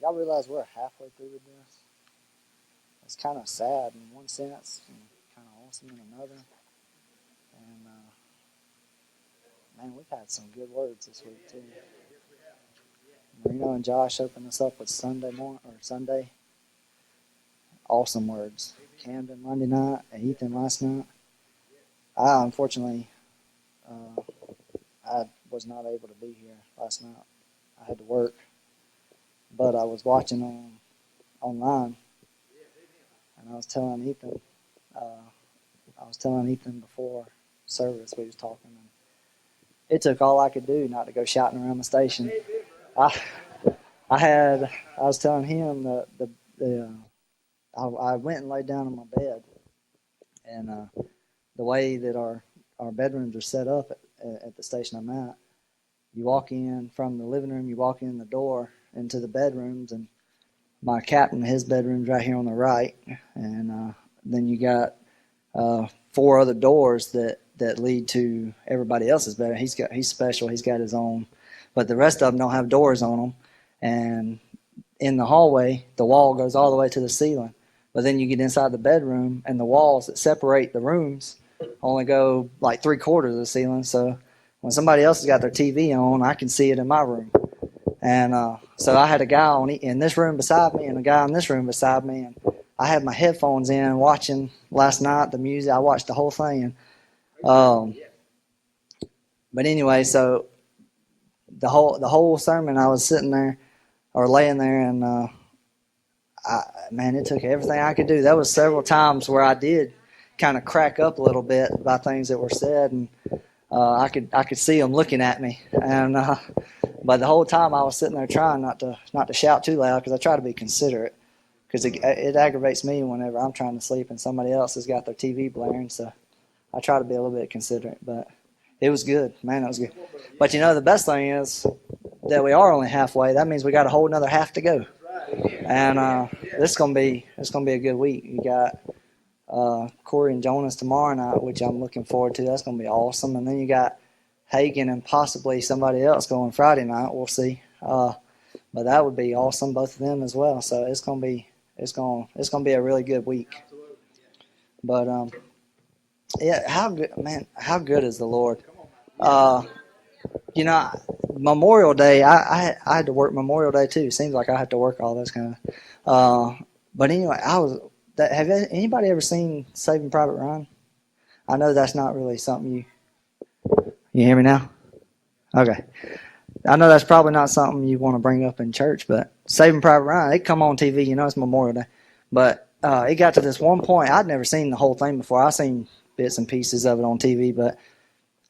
y'all realize we're halfway through with this? It's kind of sad in one sense and kind of awesome in another. And, man, we've had some good words this week, too. Marino and Josh opened us up with Sunday. Awesome words. Camden Monday night and Ethan last night. Unfortunately, I was not able to be here last night. I had to work. But I was watching online, and I was telling Ethan before service, we was talking, and it took all I could do not to go shouting around the station. I was telling him I went and laid down on my bed, and the way that our bedrooms are set up at the station I'm at, you walk in from the living room, you walk in the door into the bedrooms, and my captain, his bedroom's right here on the right, and then you got 4 other doors that lead to everybody else's bedroom. He's special. He's got his own, but the rest of them don't have doors on them. And in the hallway, the wall goes all the way to the ceiling. But then you get inside the bedroom, and the walls that separate the rooms only go like 3/4 of the ceiling. So when somebody else has got their TV on, I can see it in my room. And so I had a guy in this room beside me and a guy in this room beside me, and I had my headphones in watching last night the music. I watched the whole thing. But anyway, so the whole sermon, I was sitting there or laying there, and man, it took everything I could do. There was several times where I did kind of crack up a little bit by things that were said, and I could see them looking at me, and but the whole time I was sitting there trying not to shout too loud, because I try to be considerate, because it aggravates me whenever I'm trying to sleep and somebody else has got their TV blaring. So I try to be a little bit considerate, but it was good, man. It was good. But the best thing is that we are only halfway. That means we got a whole another half to go, and it's gonna be a good week. You got Corey and Jonas tomorrow night, which I'm looking forward to. That's gonna be awesome. And then you got Hagen and possibly somebody else going Friday night. We'll see. But that would be awesome, both of them as well. So it's gonna be a really good week. But yeah, how good is the Lord? Memorial Day. I had to work Memorial Day too. Seems like I have to work all those kind of. But anyway, have anybody ever seen Saving Private Ryan? I know that's not really something you hear me now? Okay. I know that's probably not something you want to bring up in church, but Saving Private Ryan, it come on TV, it's Memorial Day. But it got to this one point. I'd never seen the whole thing before. I seen bits and pieces of it on TV, but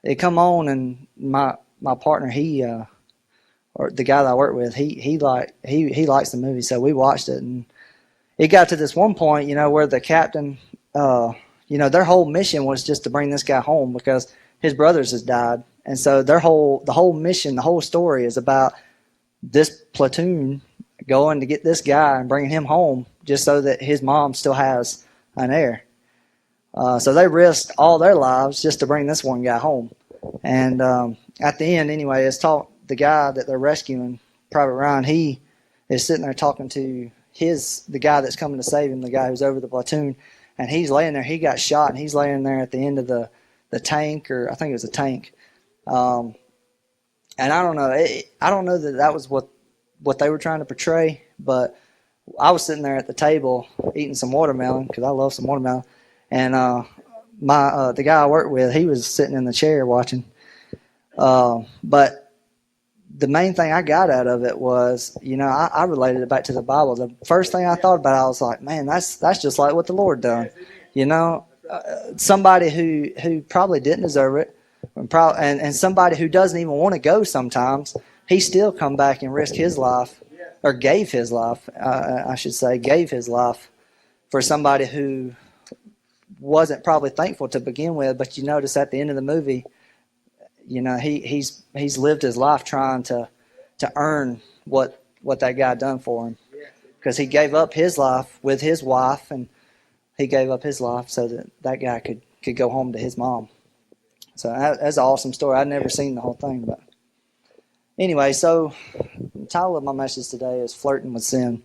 it come on, and my partner, or the guy that I work with, he likes the movie, so we watched it, and it got to this one point, where the captain, their whole mission was just to bring this guy home because his brothers has died. And so the whole mission, the whole story is about this platoon going to get this guy and bringing him home just so that his mom still has an heir. So they risked all their lives just to bring this one guy home. And at the end, anyway, the guy that they're rescuing, Private Ryan, he is sitting there talking to the guy that's coming to save him, the guy who's over the platoon, and he's laying there. He got shot, and he's laying there at the end of the tank, or I think it was a tank. And I don't know. I don't know that was what they were trying to portray, but I was sitting there at the table eating some watermelon because I love some watermelon, and the guy I work with, he was sitting in the chair watching. But the main thing I got out of it was, I related it back to the Bible. The first thing I thought about, I was like, man, that's just like what the Lord done. Somebody who probably didn't deserve it, and somebody who doesn't even want to go sometimes, he still come back and risk his life, or gave his life, gave his life for somebody who wasn't probably thankful to begin with. But you notice at the end of the movie, he's lived his life trying to earn what that guy done for him, because he gave up his life with his wife, and he gave up his life so that guy could go home to his mom. So that's an awesome story. I'd never seen the whole thing, but Anyway, so the title of my message today is Flirting with Sin.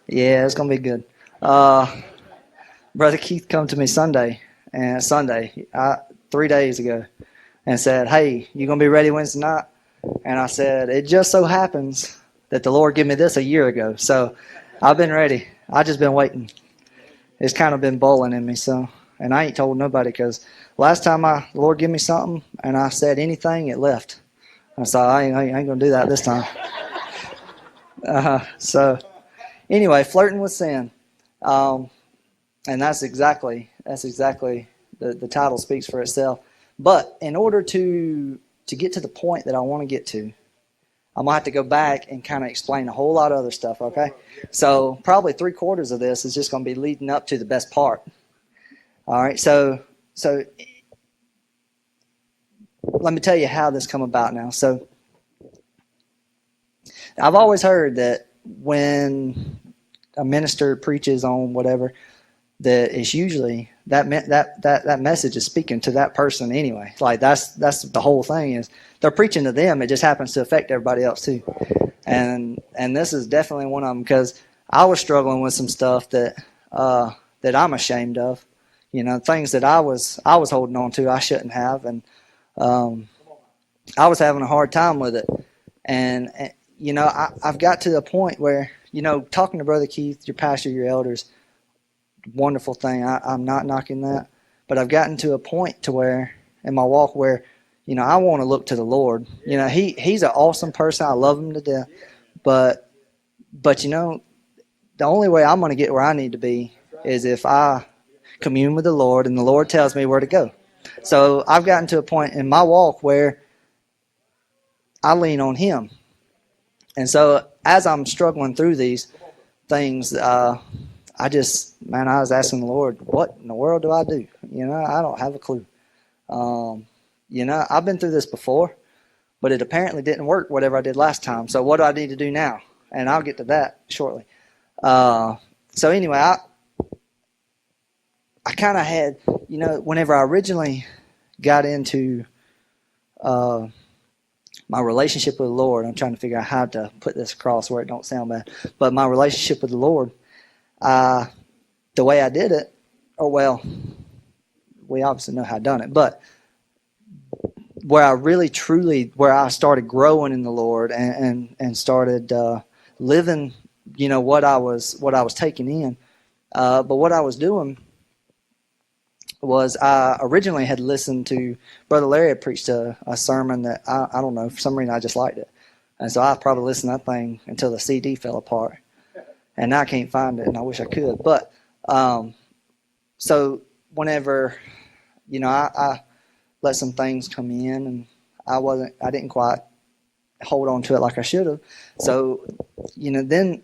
Yeah, it's going to be good. Brother Keith come to me Sunday, 3 days ago, and said, "Hey, you going to be ready Wednesday night?" And I said, "It just so happens that the Lord gave me this a year ago, so I've been ready. I just been waiting. It's kind of been boiling in me, so, and I ain't told nobody because last time the Lord gave me something and I said anything, it left. And so I ain't going to do that this time." So anyway, flirting with sin, and that's exactly the title speaks for itself. But in order to get to the point that I want to get to, I'm going to have to go back and kind of explain a whole lot of other stuff, okay? So probably 3/4 of this is just going to be leading up to the best part. All right, so let me tell you how this come about now. So I've always heard that when a minister preaches on whatever, that it's usually that message is speaking to that person anyway. Like that's the whole thing is they're preaching to them. It just happens to affect everybody else too. And this is definitely one of them because I was struggling with some stuff that I'm ashamed of. You know, things that I was holding on to I shouldn't have, and I was having a hard time with it. And you know, I've got to the point where, you know, talking to Brother Keith, your pastor, your elders, wonderful thing. I'm not knocking that, but I've gotten to a point to where in my walk where, you know, I want to look to the Lord. You know, he's an awesome person. I love him to death, but you know, the only way I'm going to get where I need to be is if I commune with the Lord and the Lord tells me where to go. So I've gotten to a point in my walk where I lean on Him. And so as I'm struggling through these things, I was asking the Lord, what in the world do I do? You know, I don't have a clue. You know, I've been through this before, but it apparently didn't work, whatever I did last time. So what do I need to do now? And I'll get to that shortly. So anyway, I kind of had, you know, whenever I originally got into my relationship with the Lord, I'm trying to figure out how to put this across where it don't sound bad, but my relationship with the Lord, the way I did it, we obviously know how I done it, but where I really truly, where I started growing in the Lord and started living, you know, what I was taking in. But what I was doing was I originally had listened to Brother Larry had preached a sermon that I don't know, for some reason I just liked it. And so I probably listened to that thing until the CD fell apart. And now I can't find it, and I wish I could. But so whenever, you know, I let some things come in, and I didn't quite hold on to it like I should have. So, you know, then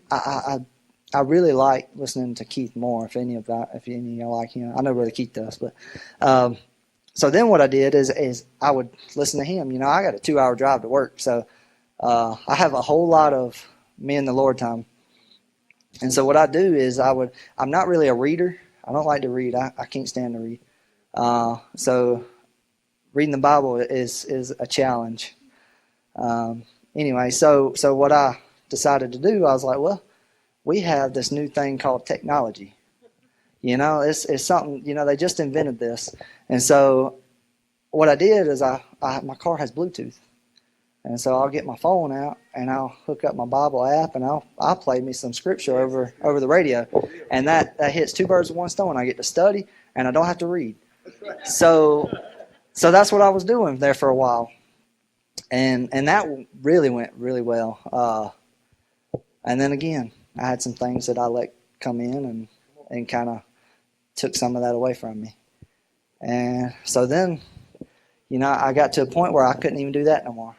I really like listening to Keith more. If any of you like him, I know Brother Keith does. But so then what I did is I would listen to him. You know, I got a 2-hour drive to work, so I have a whole lot of me and the Lord time. And so what I do is I'm not really a reader. I don't like to read. I can't stand to read. So reading the Bible is a challenge. Anyway, so what I decided to do, I was like, well, we have this new thing called technology. You know, it's something, you know, they just invented this. And so what I did is my car has Bluetooth. And so I'll get my phone out and I'll hook up my Bible app and I'll play me some scripture over the radio. And that hits 2 birds with one stone. I get to study and I don't have to read. So that's what I was doing there for a while. And that really went really well. And then again, I had some things that I let come in and kind of took some of that away from me. And so then, you know, I got to a point where I couldn't even do that no more.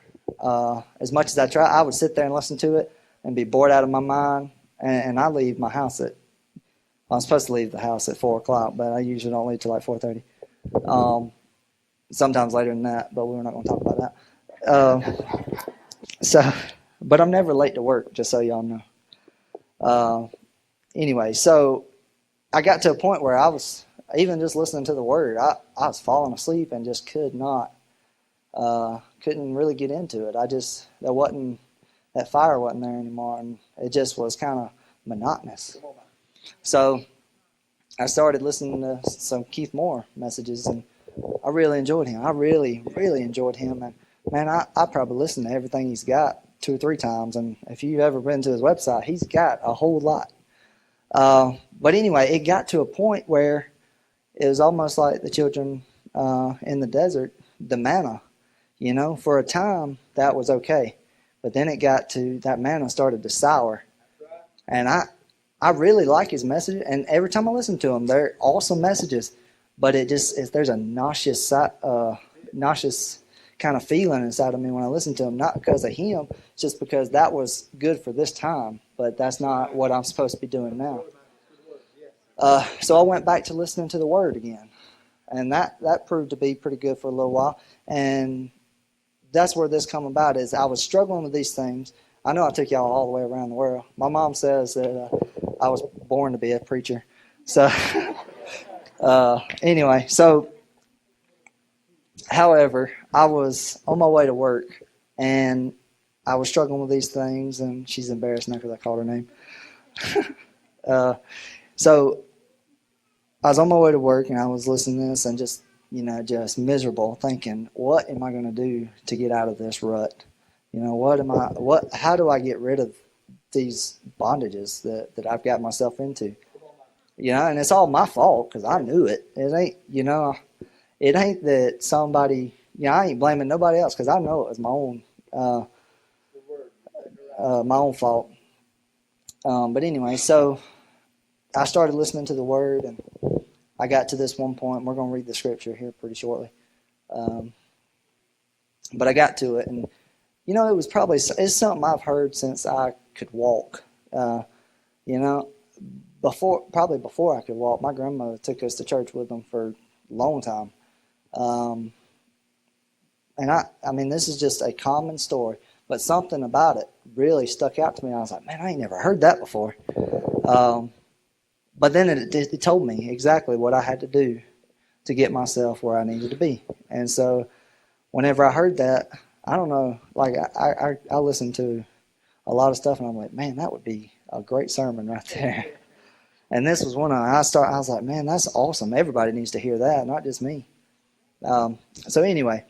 As much as I tried, I would sit there and listen to it and be bored out of my mind. And I leave my house I'm supposed to leave the house at 4 o'clock, but I usually don't leave till like 4:30. Sometimes later than that, but we're not going to talk about that. But I'm never late to work, just so y'all know. Anyway, so I got to a point where I was, even just listening to the Word, I was falling asleep and just could not couldn't really get into it. That fire wasn't there anymore, and it just was kind of monotonous. So I started listening to some Keith Moore messages, and I really enjoyed him. I really, really enjoyed him. And man, I probably listened to everything he's got 2 or 3 times. And if you've ever been to his website, he's got a whole lot. But anyway, it got to a point where it was almost like the children in the desert, the manna. For a time that was okay. But then it got to that manna started to sour. And I really like his message, and every time I listen to them, they're awesome messages. But there's a nauseous kind of feeling inside of me when I listen to them. Not because of him, just because that was good for this time, but that's not what I'm supposed to be doing now. So I went back to listening to the Word again, and that proved to be pretty good for a little while. And that's where this come about. Is I was struggling with these things. I know I took y'all all the way around the world. My mom says that I was born to be a preacher. So anyway, however, I was on my way to work, and I was struggling with these things, and she's embarrassed now because I called her name. So I was on my way to work, and I was listening to this and just miserable, thinking, what am I going to do to get out of this rut? How do I get rid of these bondages that I've got myself into? And it's all my fault because I knew it. It ain't that somebody, I ain't blaming nobody else because I know it was my own fault. But anyway, so I started listening to the Word, and I got to this one point. We're going to read the scripture here pretty shortly. But I got to it, and it's something I've heard since I could walk. Before I could walk, my grandmother took us to church with them for a long time. And I mean, this is just a common story, but something about it really stuck out to me. I was like, man, I ain't never heard that before. But then it told me exactly what I had to do to get myself where I needed to be. And so whenever I heard that, I don't know, like I listened to a lot of stuff, and I'm like, man, that would be a great sermon right there. And this was one of them. I was like, man, that's awesome. Everybody needs to hear that, not just me. So anyway,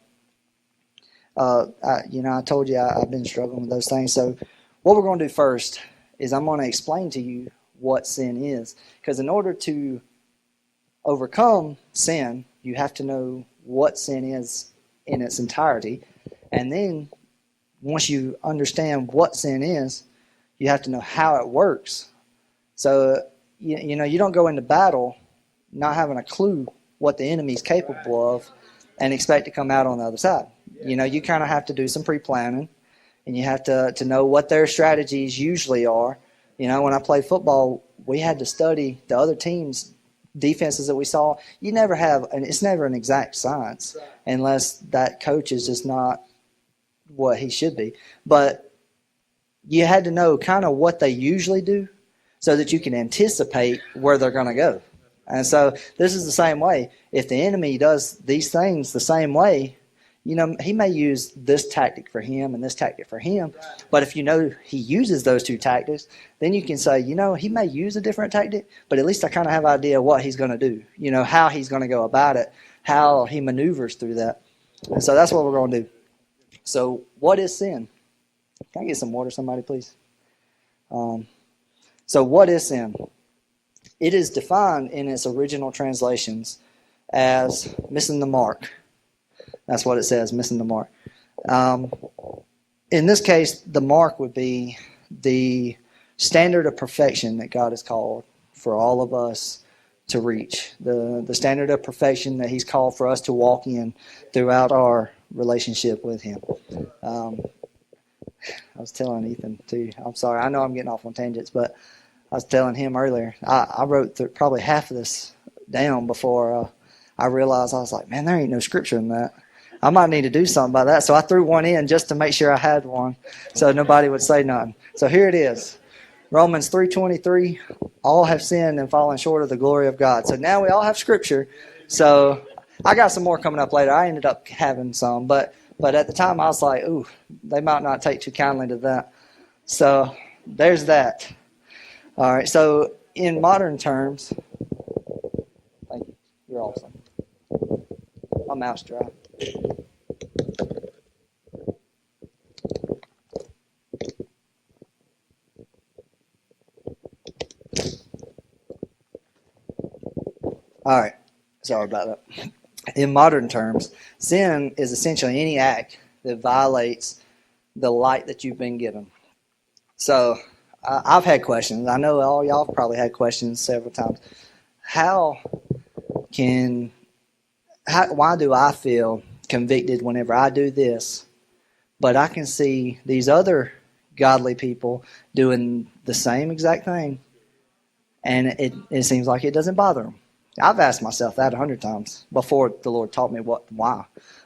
I told you I've been struggling with those things. So what we're going to do first is I'm going to explain to you what sin is. Because in order to overcome sin, you have to know what sin is in its entirety. And then once you understand what sin is, you have to know how it works. So, you don't go into battle not having a clue what the enemy's capable of and expect to come out on the other side. You kind of have to do some pre-planning, and you have to know what their strategies usually are. When I played football, we had to study the other team's defenses that we saw. It's never an exact science unless that coach is just not what he should be. But you had to know kind of what they usually do so that you can anticipate where they're going to go. And so this is the same way. If the enemy does these things the same way, he may use this tactic for him and this tactic for him. But if he uses those 2 tactics, then you can say, he may use a different tactic, but at least I kind of have an idea what he's going to do, how he's going to go about it, how he maneuvers through that. And so that's what we're going to do. So what is sin? Can I get some water, somebody, please? So what is sin? It is defined in its original translations as missing the mark. That's what it says, missing the mark. In this case, the mark would be the standard of perfection that God has called for all of us to reach. The standard of perfection that He's called for us to walk in throughout our relationship with Him. I was telling Ethan, too. I'm sorry. I know I'm getting off on tangents, but I was telling him earlier. I wrote probably half of this down before I realized. I was like, man, there ain't no scripture in that. I might need to do something about that. So I threw one in just to make sure I had one so nobody would say nothing. So here it is. Romans 3:23, all have sinned and fallen short of the glory of God. So now we all have scripture. So I got some more coming up later. I ended up having some, but But at the time, I was like, ooh, they might not take too kindly to that. So there's that. All right, so in modern terms, thank you. You're awesome. My mouth's dry. All right, sorry about that. In modern terms, sin is essentially any act that violates the light that you've been given. So I've had questions. I know all y'all have probably had questions several times. Why do I feel convicted whenever I do this, but I can see these other godly people doing the same exact thing, and it seems like it doesn't bother them? I've asked myself that 100 times before the Lord taught me why.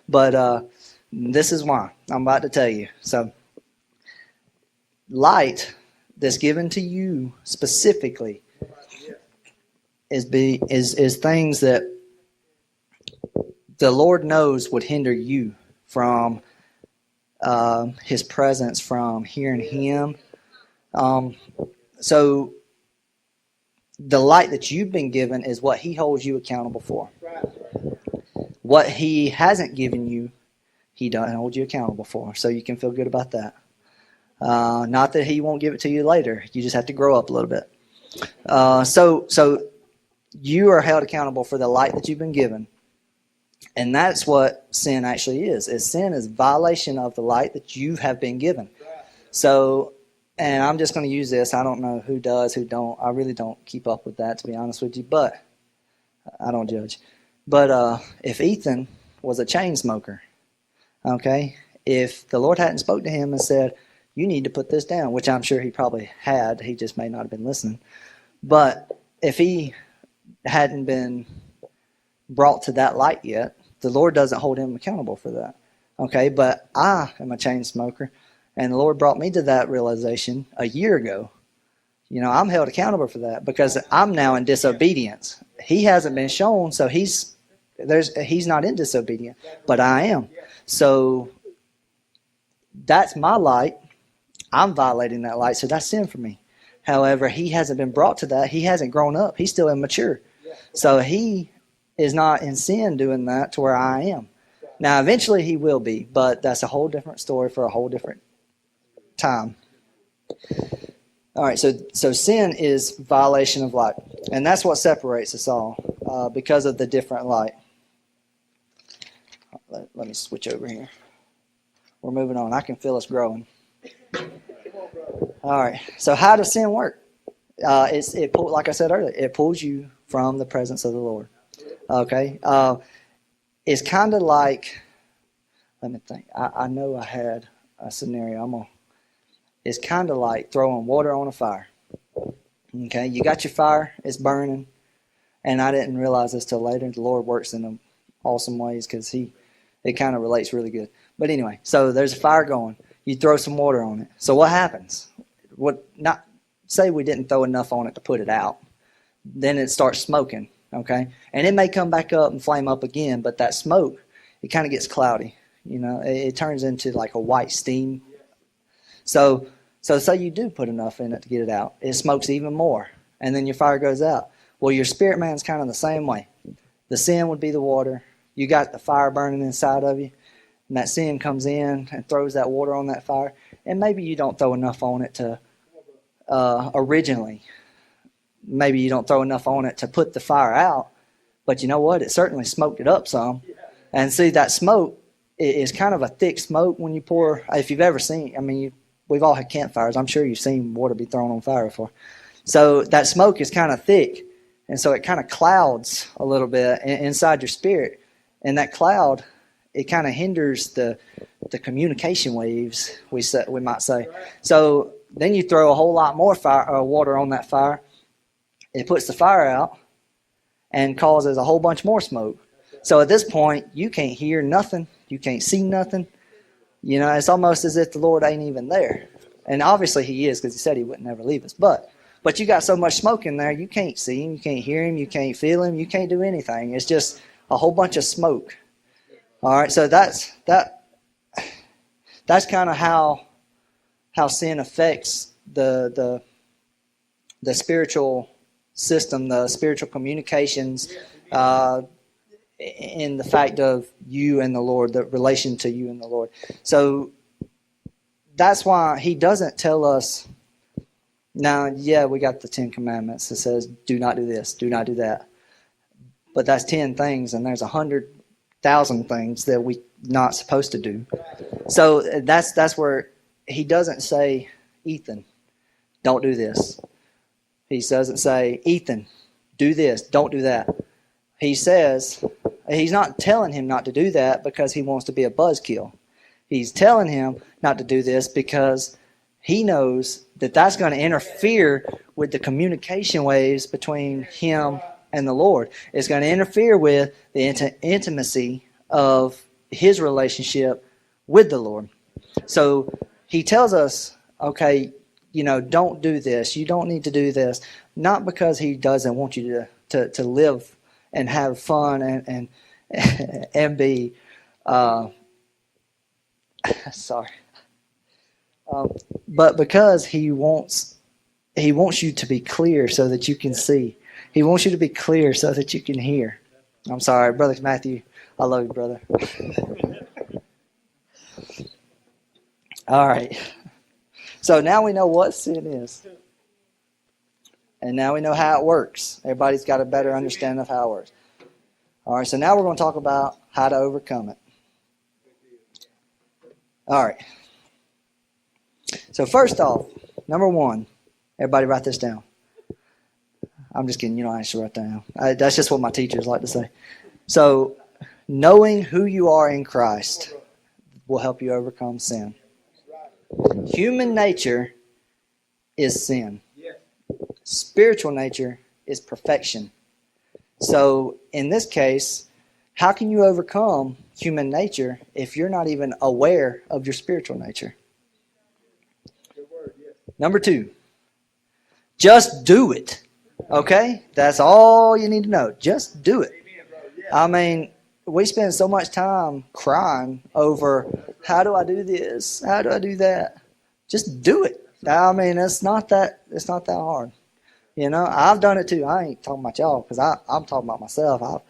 But this is why. I'm about to tell you. So, light that's given to you specifically is things that the Lord knows would hinder you from His presence, from hearing Him. So the light that you've been given is what He holds you accountable for. What He hasn't given you, He doesn't hold you accountable for. So you can feel good about that. Not that He won't give it to you later. You just have to grow up a little bit. So you are held accountable for the light that you've been given. And that's what sin actually is. Sin is violation of the light that you have been given. So, and I'm just going to use this. I don't know who does, who don't. I really don't keep up with that, to be honest with you. But I don't judge. But if Ethan was a chain smoker, okay, if the Lord hadn't spoke to him and said, you need to put this down, which I'm sure he probably had. He just may not have been listening. But if he hadn't been brought to that light yet, the Lord doesn't hold him accountable for that. Okay, but I am a chain smoker, and the Lord brought me to that realization a year ago. You know, I'm held accountable for that because I'm now in disobedience. He hasn't been shown, so he's not in disobedience, but I am. So that's my light. I'm violating that light, so that's sin for me. However, he hasn't been brought to that. He hasn't grown up. He's still immature. So he is not in sin doing that to where I am. Now, eventually he will be, but that's a whole different story for a whole different time. All right, so sin is violation of light, and that's what separates us all because of the different light. Let me switch over here. We're moving on. I can feel us growing. All right, so how does sin work? Like I said earlier, it pulls you from the presence of the Lord. Okay, it's kind of like, let me think. I know I had a scenario. It's kind of like throwing water on a fire. Okay, you got your fire, it's burning, and I didn't realize this till later. The Lord works in awesome ways because it kind of relates really good. But anyway, so there's a fire going. You throw some water on it. So what happens? Say we didn't throw enough on it to put it out. Then it starts smoking. Okay, and it may come back up and flame up again, but that smoke, it kind of gets cloudy. You know, it turns into like a white steam. So say you do put enough in it to get it out, it smokes even more, and then your fire goes out. Well, your spirit man's kind of the same way. The sin would be the water. You got the fire burning inside of you, and that sin comes in and throws that water on that fire, and maybe you don't throw enough on it to originally. Maybe you don't throw enough on it to put the fire out, but you know what? It certainly smoked it up some. And see, that smoke is kind of a thick smoke when you pour. If you've ever seen, we've all had campfires. I'm sure you've seen water be thrown on fire before. So that smoke is kind of thick, and so it kind of clouds a little bit inside your spirit. And that cloud, it kind of hinders the communication waves, we might say. So then you throw a whole lot more water on that fire. It puts the fire out and causes a whole bunch more smoke. So at this point, you can't hear nothing. You can't see nothing. You know, it's almost as if the Lord ain't even there. And obviously he is, because he said he wouldn't never leave us. But you got so much smoke in there, you can't see him, you can't hear him, you can't feel him, you can't do anything. It's just a whole bunch of smoke. All right, so that that's kind of how sin affects the spiritual system, the spiritual communications, in the fact of you and the Lord, the relation to you and the Lord. So that's why he doesn't tell us, now, yeah, we got the 10 Commandments that says, do not do this, do not do that. But that's 10 things, and there's 100,000 things that we're not supposed to do. So that's where he doesn't say, Ethan, don't do this. He doesn't say, Ethan, do this, don't do that. He says, he's not telling him not to do that because he wants to be a buzzkill. He's telling him not to do this because he knows that that's going to interfere with the communication waves between him and the Lord. It's going to interfere with the intimacy of his relationship with the Lord. So he tells us, okay, don't do this. You don't need to do this. Not because he doesn't want you to live and have fun and be sorry. But because he wants you to be clear so that you can see. He wants you to be clear so that you can hear. I'm sorry, Brother Matthew. I love you, brother. All right. So now we know what sin is. And now we know how it works. Everybody's got a better understanding of how it works. All right, so now we're going to talk about how to overcome it. All right. So first off, number one, everybody write this down. I'm just kidding. You don't actually write that down. That's just what my teachers like to say. So knowing who you are in Christ will help you overcome sin. Human nature is sin. Spiritual nature is perfection. So in this case, how can you overcome human nature if you're not even aware of your spiritual nature? Number two, just do it. Okay? That's all you need to know. Just do it. I mean, we spend so much time crying over, how do I do this? How do I do that? Just do it. I mean, it's not that hard. I've done it too. I ain't talking about y'all because I'm talking about myself.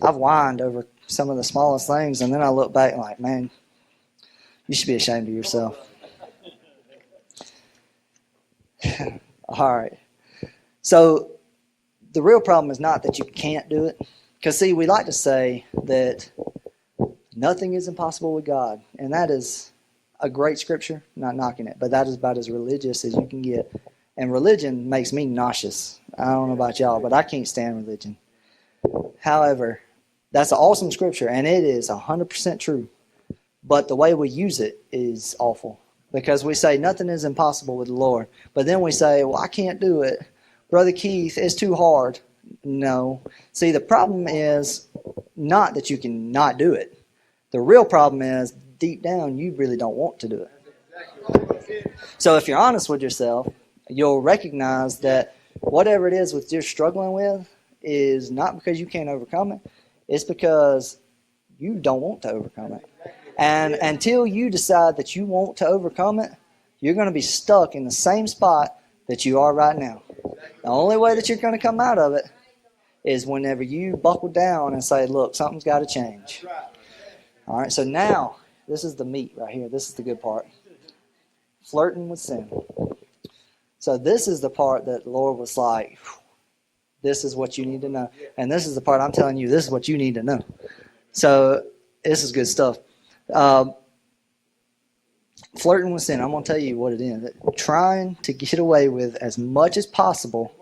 I've whined over some of the smallest things, and then I look back and like, man, you should be ashamed of yourself. All right. So the real problem is not that you can't do it. Because, see, we like to say that nothing is impossible with God. And that is a great scripture, not knocking it. But that is about as religious as you can get. And religion makes me nauseous. I don't know about y'all, but I can't stand religion. However, that's an awesome scripture, and it is 100% true. But the way we use it is awful. Because we say nothing is impossible with the Lord. But then we say, well, I can't do it. Brother Keith, it's too hard. No. See, the problem is not that you can not do it. The real problem is, deep down, you really don't want to do it. So if you're honest with yourself, you'll recognize that whatever it is that you're struggling with is not because you can't overcome it. It's because you don't want to overcome it. And until you decide that you want to overcome it, you're going to be stuck in the same spot that you are right now. The only way that you're going to come out of it is whenever you buckle down and say, look, something's got to change. All right, so now, this is the meat right here. This is the good part. Flirting with sin. So this is the part that the Lord was like, this is what you need to know. And this is the part I'm telling you, this is what you need to know. So this is good stuff. Flirting with sin, I'm going to tell you what it is. Trying to get away with as much as possible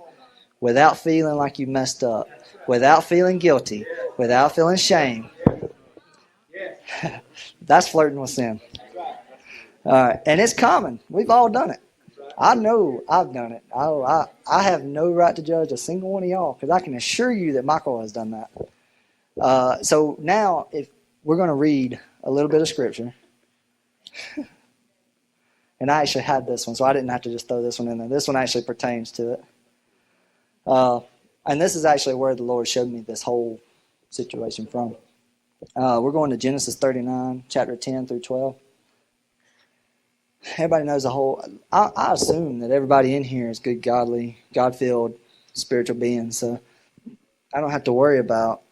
without feeling like you messed up, without feeling guilty, without feeling shame. That's flirting with sin. All right, and it's common. We've all done it. I know I've done it. I have no right to judge a single one of y'all because I can assure you that Michael has done that. So now, if we're going to read a little bit of scripture. And I actually had this one, so I didn't have to just throw this one in there. This one actually pertains to it. And this is actually where the Lord showed me this whole situation from. We're going to Genesis 39, chapter 10 through 12. everybody knows the whole. I assume that everybody in here is good, godly, God-filled, spiritual beings. So I don't have to worry about,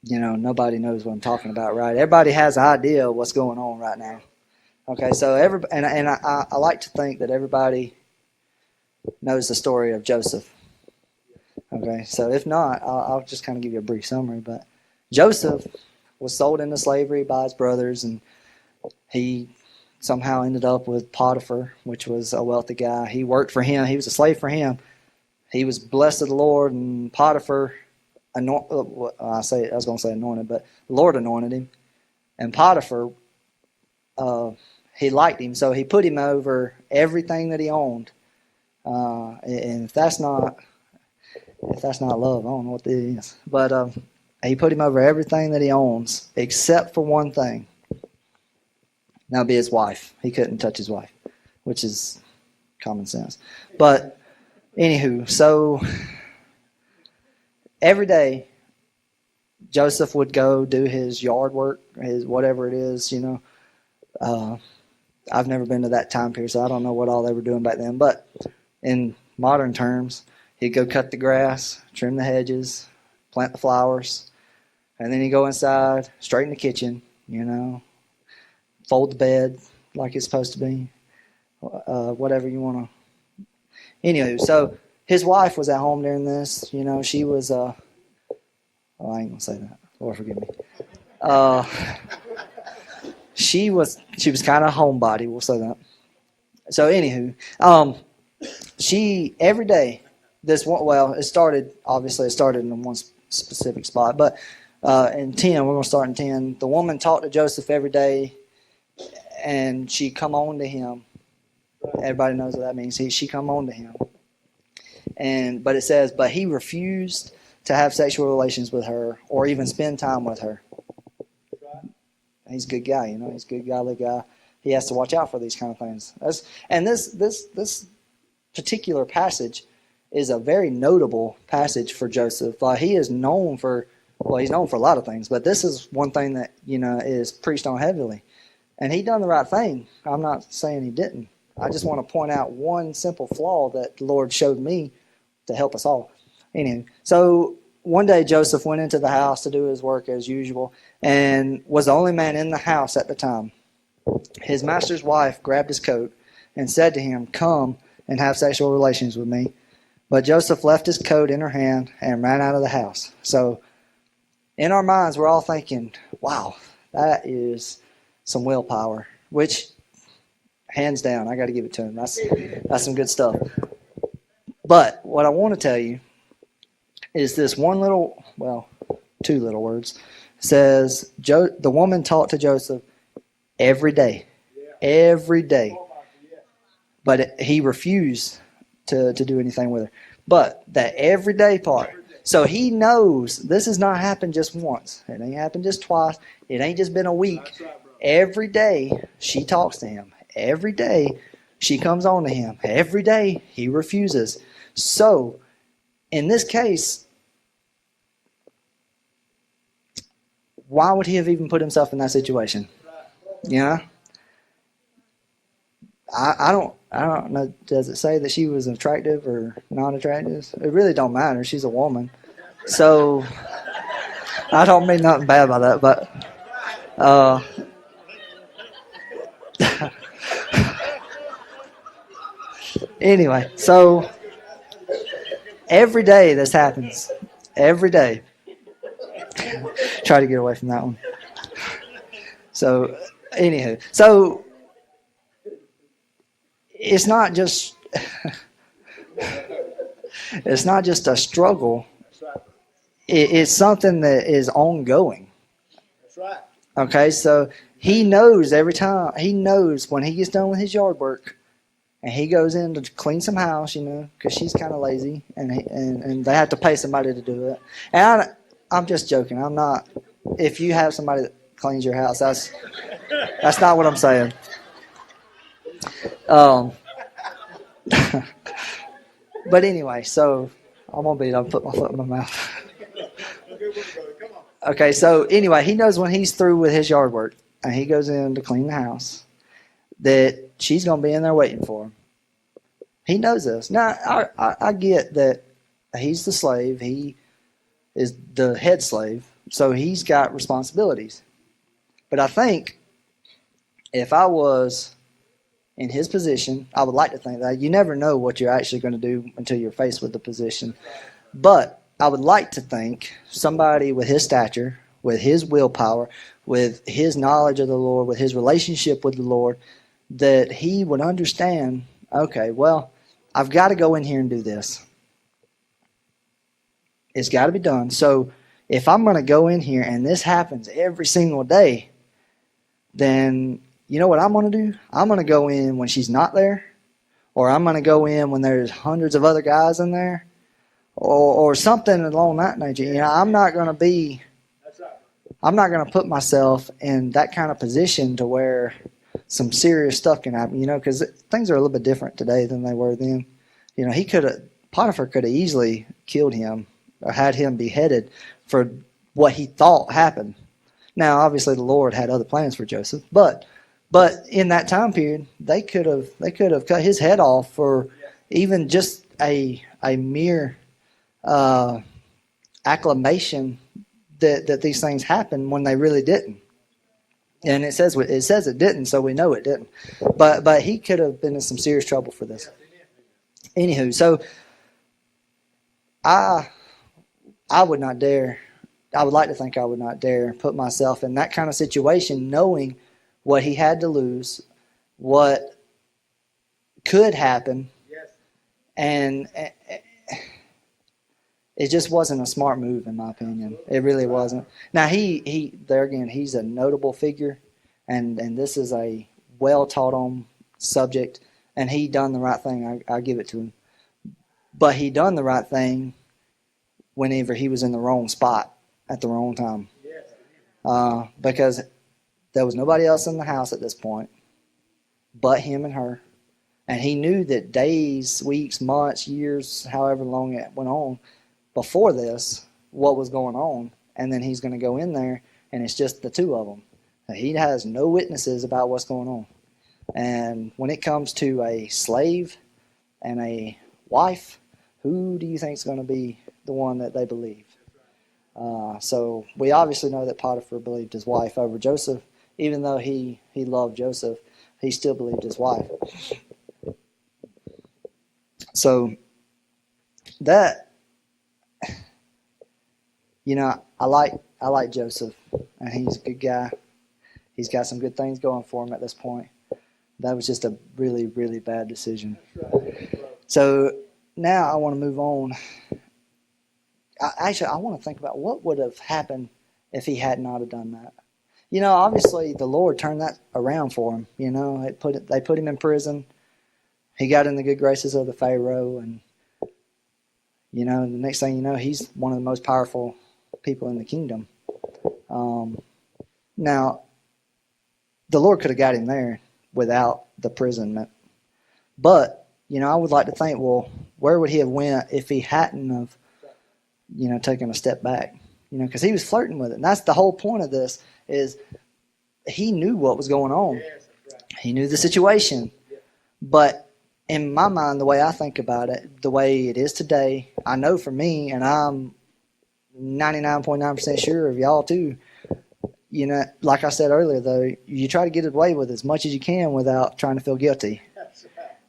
nobody knows what I'm talking about, right? Everybody has an idea of what's going on right now. Okay, so I like to think that everybody knows the story of Joseph. Okay, so if not, I'll just kind of give you a brief summary. But Joseph was sold into slavery by his brothers, and he somehow ended up with Potiphar, which was a wealthy guy. He worked for him. He was a slave for him. He was blessed of the Lord, and Potiphar, I was going to say anointed, but the Lord anointed him. And Potiphar, he liked him, so he put him over everything that he owned. And if that's not love, I don't know what it is. But he put him over everything that he owns, except for one thing. That would be his wife. He couldn't touch his wife, which is common sense. But anywho, so every day Joseph would go do his yard work, his whatever it is, I've never been to that time period, so I don't know what all they were doing back then. But in modern terms, he'd go cut the grass, trim the hedges, plant the flowers, and then he'd go inside, straighten the kitchen, fold the bed like it's supposed to be, whatever you want to. Anyway, so his wife was at home during this. She was, I ain't going to say that. Lord forgive me. She was kind of a homebody, we'll say that. So anywho, she, every day, it started in one specific spot, but in 10, we're going to start in 10. The woman talked to Joseph every day, and she come on to him. Everybody knows what that means. She come on to him. But it says, but he refused to have sexual relations with her or even spend time with her. He's a good guy, he's a good godly guy. He has to watch out for these kind of things. This particular passage is a very notable passage for Joseph. He is known for, he's known for a lot of things, but this is one thing that, is preached on heavily. And he done the right thing. I'm not saying he didn't. I just want to point out one simple flaw that the Lord showed me to help us all. Anyway, so one day Joseph went into the house to do his work as usual and was the only man in the house at the time. His master's wife grabbed his coat and said to him, "Come and have sexual relations with me." But Joseph left his coat in her hand and ran out of the house. So in our minds, we're all thinking, wow, that is some willpower, which hands down, I got to give it to him. That's some good stuff. But what I want to tell you is this two little words. It says, the woman talked to Joseph every day. Every day. But he refused to do anything with her. But that everyday part. So he knows this has not happened just once. It ain't happened just twice. It ain't just been a week. Every day she talks to him. Every day she comes on to him. Every day he refuses. So in this case, why would he have even put himself in that situation? I don't know. Does it say that she was attractive or not attractive? It really don't matter. She's a woman. So I don't mean nothing bad by that, but anyway, so every day this happens. Every day. Try to get away from that one. So anywho, so it's not just a struggle. It's something that is ongoing. That's right. Okay, so he knows every time. He knows when he gets done with his yard work, and he goes in to clean some house, because she's kind of lazy, and they have to pay somebody to do it. And I'm just joking. I'm not. If you have somebody that cleans your house, that's not what I'm saying. But anyway, so I'm gonna beat up, put my foot in my mouth. Okay, so anyway, he knows when he's through with his yard work and he goes in to clean the house, that she's going to be in there waiting for him. He knows this. Now, I get that he's the slave. He is the head slave, so he's got responsibilities. But I think if I was in his position, I would like to think that you never know what you're actually going to do until you're faced with the position. But I would like to think somebody with his stature, with his willpower, with his knowledge of the Lord, with his relationship with the Lord, that he would understand, okay, well, I've got to go in here and do this. It's got to be done. So if I'm going to go in here and this happens every single day, then you know what I'm going to do? I'm going to go in when she's not there, or I'm going to go in when there's hundreds of other guys in there, or something along that nature. You know, I'm not going to put myself in that kind of position to where some serious stuff can happen, you know, because things are a little bit different today than they were then. You know, Potiphar could have easily killed him or had him beheaded for what he thought happened. Now, obviously, the Lord had other plans for Joseph, but in that time period, they could have cut his head off for even just a mere acclamation that these things happened when they really didn't. And it says it didn't, so we know it didn't. But he could have been in some serious trouble for this. Anywho, so I would not dare. I would like to think I would not dare put myself in that kind of situation, knowing what he had to lose, what could happen, and it just wasn't a smart move, in my opinion. It really wasn't. Now, he's a notable figure, and this is a well-taught-on subject, and he done the right thing. I give it to him. But he done the right thing whenever he was in the wrong spot at the wrong time. Because there was nobody else in the house at this point but him and her. And he knew that days, weeks, months, years, however long it went on, before this, what was going on, and then he's going to go in there, and it's just the two of them. He has no witnesses about what's going on. And when it comes to a slave and a wife, who do you think is going to be the one that they believe? So we obviously know that Potiphar believed his wife over Joseph. Even though he loved Joseph, he still believed his wife. So that, you know, I like Joseph, and he's a good guy. He's got some good things going for him at this point. That was just a really, really bad decision. So now I want to move on. I want to think about what would have happened if he had not have done that. You know, obviously the Lord turned that around for him. You know, they put him in prison. He got in the good graces of the Pharaoh, and you know, the next thing you know, he's one of the most powerful people in the kingdom. Now, the Lord could have got him there without the imprisonment, but you know, I would like to think, well, where would he have went if he hadn't have, you know, taken a step back? You know, because he was flirting with it, and that's the whole point of this. Is he knew what was going on. He knew the situation. But in my mind, the way I think about it, the way it is today, I know for me, and I'm 99.9% sure of y'all too, you know, like I said earlier, though, you try to get away with as much as you can without trying to feel guilty.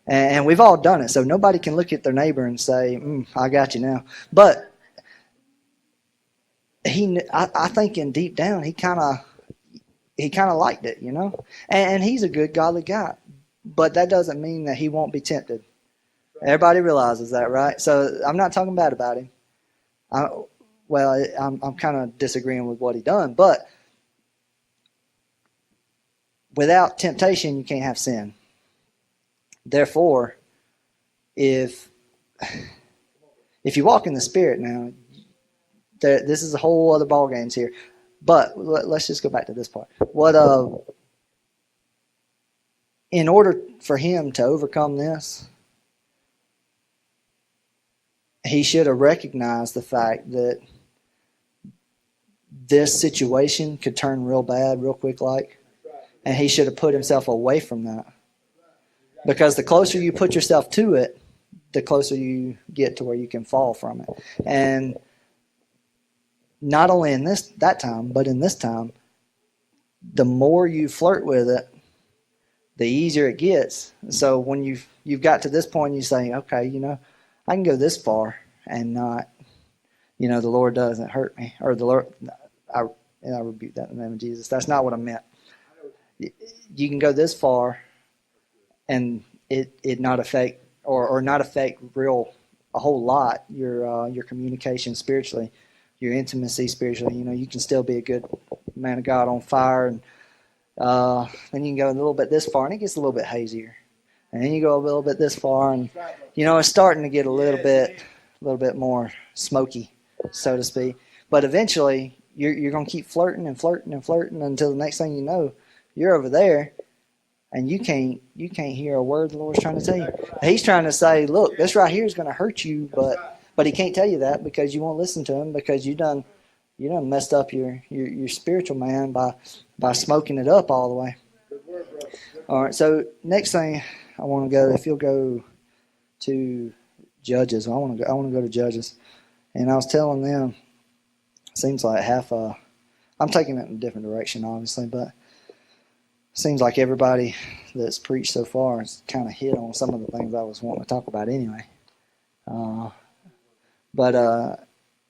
And we've all done it, so nobody can look at their neighbor and say, I got you now. But I think in deep down, he kind of liked it, you know. And he's a good, godly guy. But that doesn't mean that he won't be tempted. Everybody realizes that, right? So I'm not talking bad about him. I'm kind of disagreeing with what he done. But without temptation, you can't have sin. Therefore, if you walk in the Spirit now, this is a whole other ball games here. But let's just go back to this part. In order for him to overcome this, he should have recognized the fact that this situation could turn real bad real quick, and he should have put himself away from that. Because the closer you put yourself to it, the closer you get to where you can fall from it. And not only in that time, but in this time, the more you flirt with it, the easier it gets. So when you've got to this point, you say, okay, I can go this far and not, the Lord doesn't hurt me, or the Lord, I rebuke that in the name of Jesus. That's not what I meant. You can go this far, and it not affect or not affect a whole lot your communication spiritually, your intimacy spiritually. You can still be a good man of God on fire, and then you can go a little bit this far, and it gets a little bit hazier, and then you go a little bit this far, and it's starting to get a little bit more smoky, so to speak. But eventually, you're going to keep flirting and flirting and flirting until the next thing you know, you're over there, and you can't hear a word the Lord's trying to tell you. He's trying to say, look, this right here is going to hurt you, but he can't tell you that because you won't listen to him, because you done messed up your spiritual man by smoking it up all the way. All right, so next thing I want to go, if you'll go to Judges, I want to go to Judges, and I was telling them, it seems like I'm taking it in a different direction, obviously, but it seems like everybody that's preached so far has kind of hit on some of the things I was wanting to talk about anyway.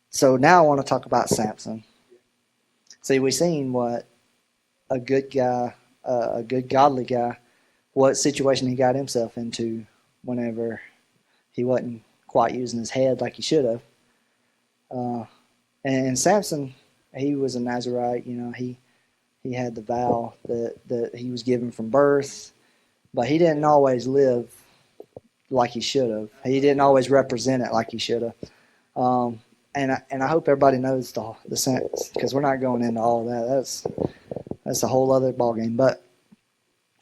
So now I want to talk about Samson. See, we've seen what a good guy, a good godly guy, what situation he got himself into whenever he wasn't quite using his head like he should have. And Samson, he was a Nazirite. He had the vow that he was given from birth, but he didn't always live like he should have. He didn't always represent it like he should have. And I hope everybody knows the sense, because we're not going into all of that. That's a whole other ballgame. But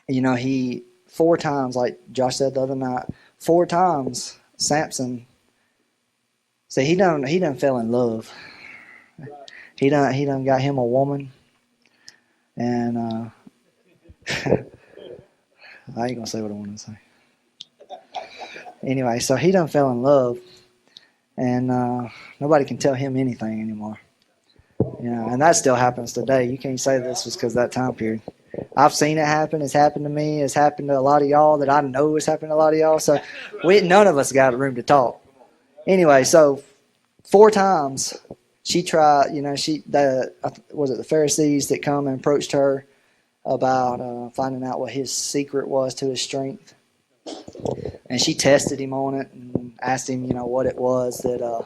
he 4 times, like Josh said the other night, 4 times Samson. See, he done fell in love. He done got him a woman, and I ain't gonna say what I want to say. Anyway, so he done fell in love. And nobody can tell him anything anymore. And that still happens today. You can't say this was because of that time period. I've seen it happen. It's happened to me. It's happened to a lot of y'all that I know it's happened to a lot of y'all. So none of us got room to talk. Anyway, so 4 times she tried, was it the Pharisees that come and approached her about finding out what his secret was to his strength. And she tested him on it and asked him, what it was that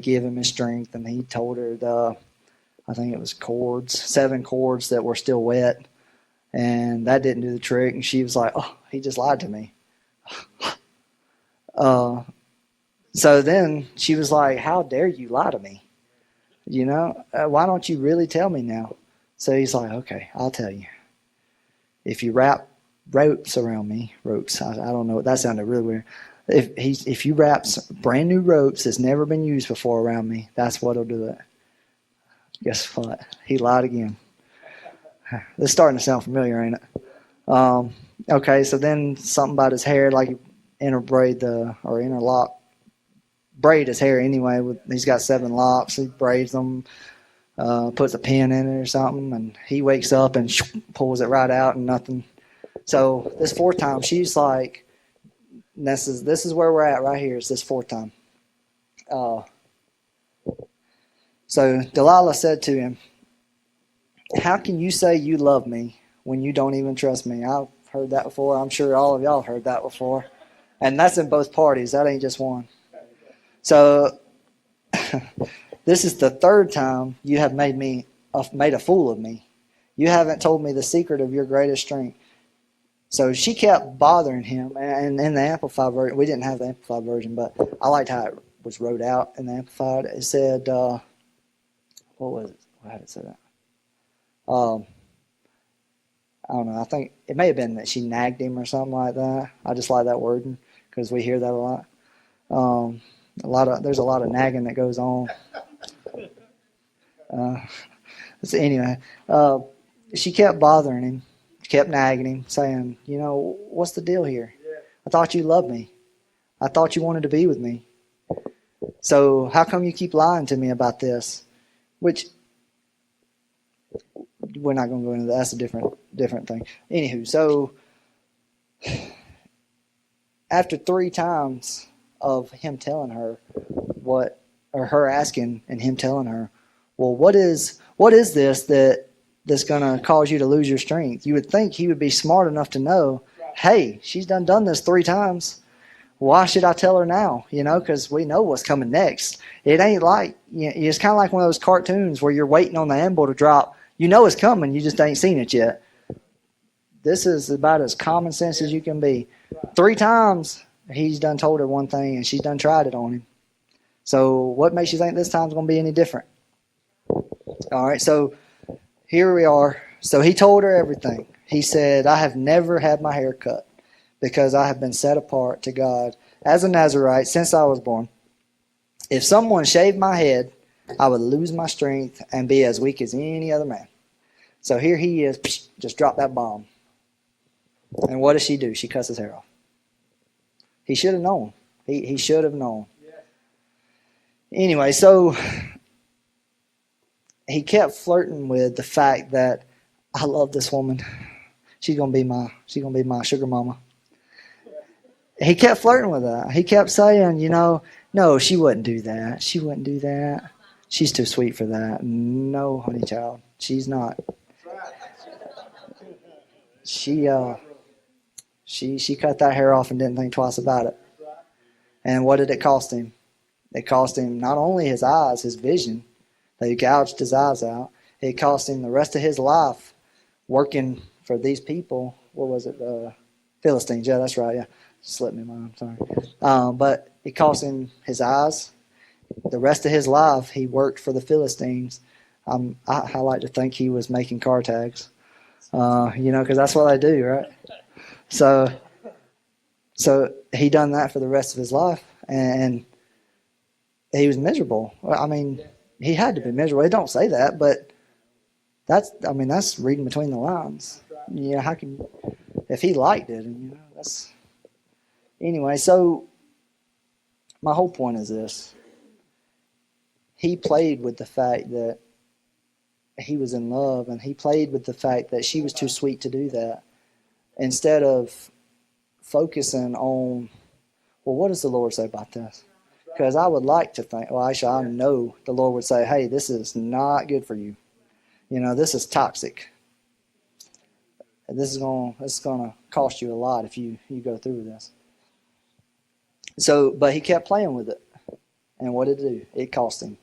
gave him his strength. And he told her I think it was 7 cords that were still wet, and that didn't do the trick. And she was like, "Oh, he just lied to me." So then she was like, "How dare you lie to me? Why don't you really tell me now?" So he's like, "Okay, I'll tell you. If you wrap ropes around me, I don't know, that sounded really weird. If you wrap brand new ropes that's never been used before around me, that's what'll do it." Guess what? He lied again. This is starting to sound familiar, ain't it? Okay, so then something about his hair, like braid his hair anyway. He's got 7 locks. He braids them, puts a pin in it or something, and he wakes up and pulls it right out and nothing. So this 4th time, she's like, this is where we're at right here. It's this 4th time. So Delilah said to him, "How can you say you love me when you don't even trust me?" I've heard that before. I'm sure all of y'all have heard that before. And that's in both parties. That ain't just one. So this is the 3rd time you have made a fool of me. You haven't told me the secret of your greatest strength. So she kept bothering him. And in the Amplified version, we didn't have the Amplified version, but I liked how it was wrote out in the Amplified. It said, what was it? How did it say that? I don't know. I think it may have been that she nagged him or something like that. I just like that wording because we hear that a lot. There's a lot of nagging that goes on. So anyway, she kept bothering him kept nagging him, saying, what's the deal here? I thought you loved me. I thought you wanted to be with me. So how come you keep lying to me about this? Which we're not going to go into that. That's a different thing. Anywho, so after 3 times of him telling her or her asking and him telling her, well, what is this that's going to cause you to lose your strength? You would think he would be smart enough to know, hey, she's done this 3 times. Why should I tell her now? Because we know what's coming next. It ain't like, it's kind of like one of those cartoons where you're waiting on the anvil to drop. You know it's coming, you just ain't seen it yet. This is about as common sense as you can be. 3 times he's done told her one thing and she's done tried it on him. So what makes you think this time's going to be any different? All right, so here we are. So he told her everything. He said, I have never had my hair cut because I have been set apart to God as a Nazirite since I was born. If someone shaved my head, I would lose my strength and be as weak as any other man. So here he is, just dropped that bomb. And what does she do? She cuts his hair off. He should have known. He should have known. Anyway, so he kept flirting with the fact that I love this woman. She's gonna be my sugar mama. He kept flirting with that. He kept saying, no, she wouldn't do that. She wouldn't do that. She's too sweet for that. No, honey child, she's not. She cut that hair off and didn't think twice about it. And what did it cost him? It cost him not only his eyes, his vision. They gouged his eyes out. It cost him the rest of his life working for these people. What was it? Philistines. Yeah, that's right. Yeah, slipped me mind. Sorry. But it cost him his eyes. The rest of his life, he worked for the Philistines. I like to think he was making car tags. Because that's what they do, right? So he done that for the rest of his life, and he was miserable. I mean, he had to be miserable. It don't say that, but that's reading between the lines. How can, if he liked it, and that's anyway. So my whole point is this: he played with the fact that he was in love, and he played with the fact that she was too sweet to do that, instead of focusing on, well, what does the Lord say about this? Because I would like to think, well, actually, I know the Lord would say, hey, this is not good for you. This is toxic. This is going to cost you a lot if you go through with this. So, but he kept playing with it. And what did it do? It cost him.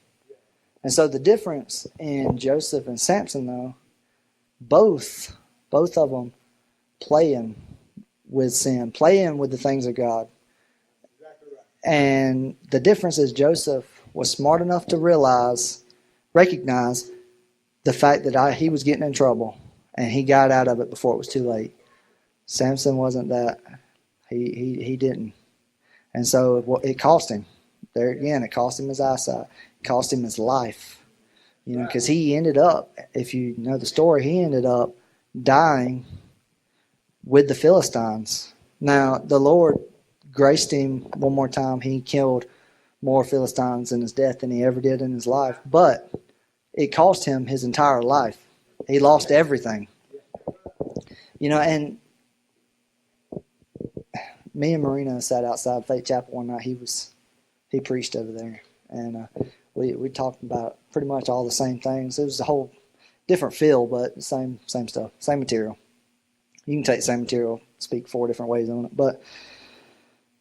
And so the difference in Joseph and Samson, though, both of them playing with sin, playing with the things of God. And the difference is Joseph was smart enough to recognize the fact that he was getting in trouble, and he got out of it before it was too late. Samson wasn't that. He didn't. And so it cost him. There again, it cost him his eyesight. It cost him his life. Because he ended up, if you know the story, he ended up dying with the Philistines. Now, the Lord graced him one more time. He killed more Philistines in his death than he ever did in his life. But it cost him his entire life. He lost everything. And me and Marina sat outside Faith Chapel one night. He preached over there. And we talked about pretty much all the same things. It was a whole different feel, but same stuff, same material. You can take the same material, speak 4 different ways on it. But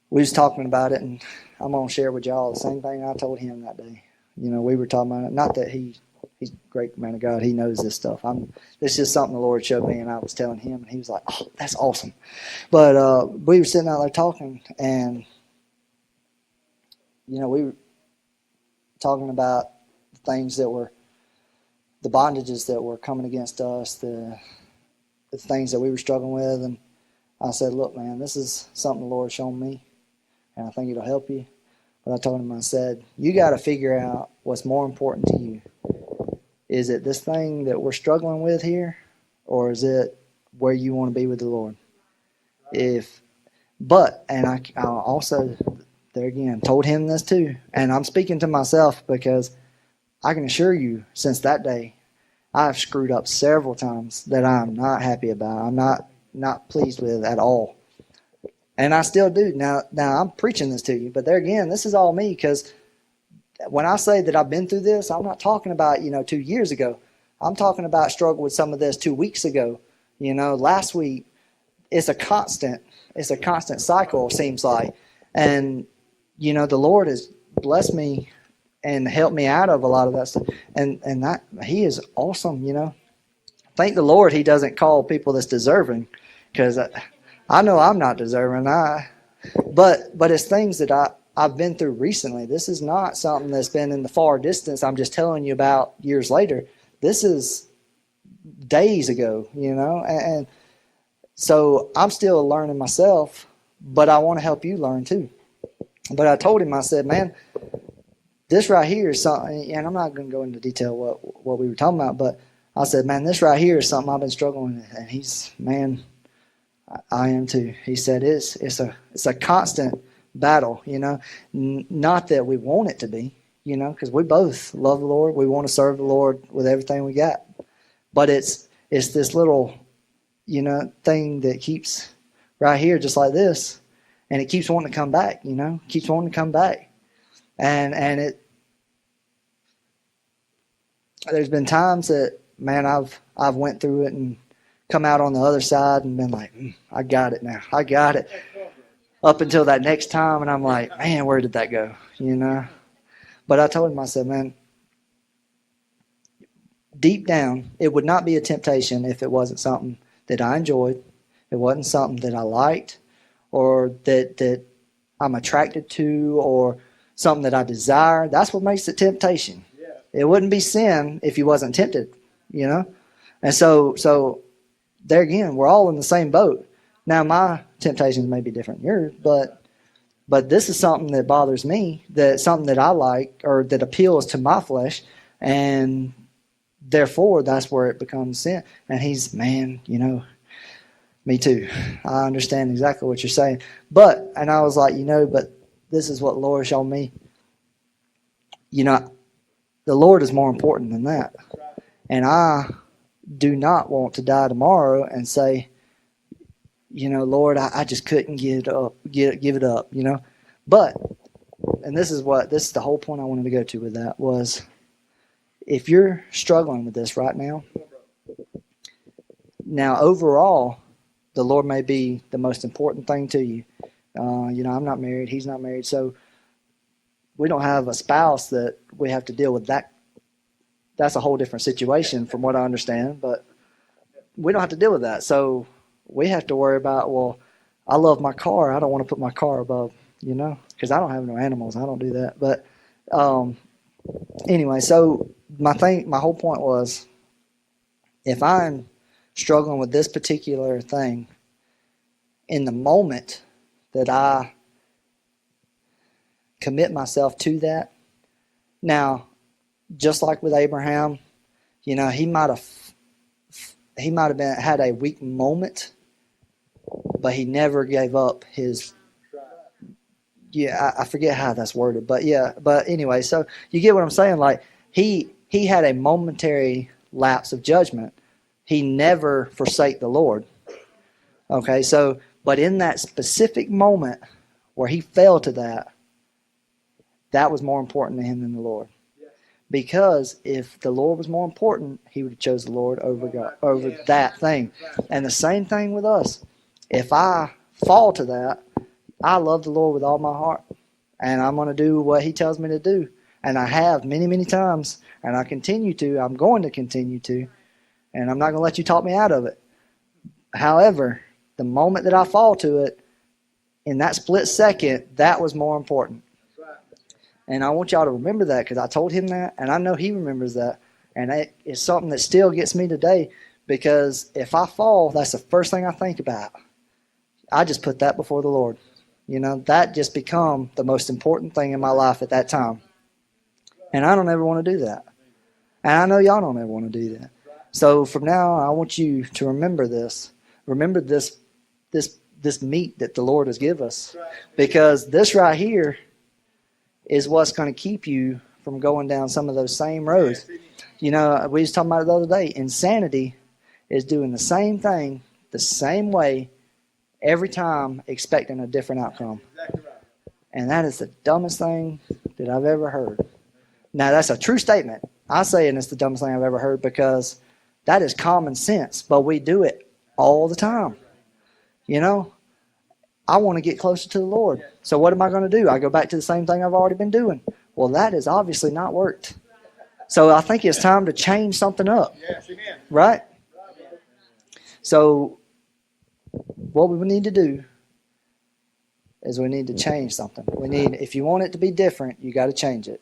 we was talking about it, and I'm going to share with y'all the same thing I told him that day. We were talking about it. Not that he's a great man of God. He knows this stuff. This is just something the Lord showed me, and I was telling him, and he was like, oh, that's awesome. But we were sitting out there talking, and, we were talking about the things that were, the bondages that were coming against us, the things that we were struggling with. And I said, look, man, this is something the Lord's shown me, and I think it'll help you. But I told him, I said, you got to figure out what's more important to you. Is it this thing that we're struggling with here, or is it where you want to be with the Lord. I also, there again, told him this too. And I'm speaking to myself because I can assure you, since that day, I've screwed up several times that I'm not happy about. I'm not pleased with at all. And I still do. Now I'm preaching this to you, but there again, this is all me, because when I say that I've been through this, I'm not talking about, 2 years ago. I'm talking about struggle with some of this 2 weeks ago. Last week. It's a constant cycle, it seems like. And, the Lord has blessed me and helped me out of a lot of that stuff. And that he is awesome, Thank the Lord he doesn't call people that's deserving, because I know I'm not deserving. But it's things that I've been through recently. This is not something that's been in the far distance. I'm just telling you about years later. This is days ago, and so I'm still learning myself, but I want to help you learn too. But I told him, I said, man, this right here is something, and I'm not going to go into detail what we were talking about, but I said, man, this right here is something I've been struggling with. And he's, man, I am too. He said, it's a constant battle, not that we want it to be, because we both love the Lord. We want to serve the Lord with everything we got. But it's this little, thing that keeps right here just like this, and it keeps wanting to come back, keeps wanting to come back. And there's been times that, man, I've went through it and come out on the other side and been like, I got it now. I got it. Up until that next time, and I'm like, man, where did that go? But I told him, I said, man, deep down, it would not be a temptation if it wasn't something that I enjoyed, it wasn't something that I liked, or that I'm attracted to, or something that I desire. That's what makes it temptation. Yeah. It wouldn't be sin if you wasn't tempted, And so there again, we're all in the same boat. Now, my temptations may be different than yours, but this is something that bothers me, that's something that I like, or that appeals to my flesh, and therefore, that's where it becomes sin. And he's, man, me too. I understand exactly what you're saying. And I was like, but this is what the Lord showed me. The Lord is more important than that. And I do not want to die tomorrow and say, Lord, I just couldn't give it up, But, and this is the whole point I wanted to go to with that was, if you're struggling with this right now overall, the Lord may be the most important thing to you. I'm not married. He's not married. So we don't have a spouse that we have to deal with that. That's a whole different situation from what I understand, but we don't have to deal with that. So we have to worry about, well, I love my car. I don't want to put my car above, because I don't have no animals. I don't do that. But anyway, so my whole point was, if I'm struggling with this particular thing, in the moment that I commit myself to that, now, just like with Abraham, he might have had a weak moment, but he never gave up his. Yeah, I forget how that's worded, but yeah. But anyway, so you get what I'm saying. Like he had a momentary lapse of judgment. He never forsake the Lord. Okay, so but in that specific moment where he fell to that was more important to him than the Lord. Because if the Lord was more important, he would have chose the Lord over that thing. And the same thing with us. If I fall to that, I love the Lord with all my heart. And I'm going to do what he tells me to do. And I have many, many times. And I continue to. I'm going to continue to. And I'm not going to let you talk me out of it. However, the moment that I fall to it, in that split second, that was more important. And I want y'all to remember that, because I told him that, and I know he remembers that. And it's something that still gets me today, because if I fall, that's the first thing I think about. I just put that before the Lord. That just become the most important thing in my life at that time. And I don't ever want to do that. And I know y'all don't ever want to do that. So from now on, I want you to remember this. Remember this meat that the Lord has given us. Because this right here is what's going to keep you from going down some of those same roads. You know, we was talking about it the other day. Insanity is doing the same thing the same way every time, expecting a different outcome. And that is the dumbest thing that I've ever heard. Now, that's a true statement. I say it's the dumbest thing I've ever heard because that is common sense, but we do it all the time. You know, I want to get closer to the Lord. So what am I going to do? I go back to the same thing I've already been doing. Well, that has obviously not worked. So I think it's time to change something up. Right? So what we need to do is we need to change something. If you want it to be different, you got to change it.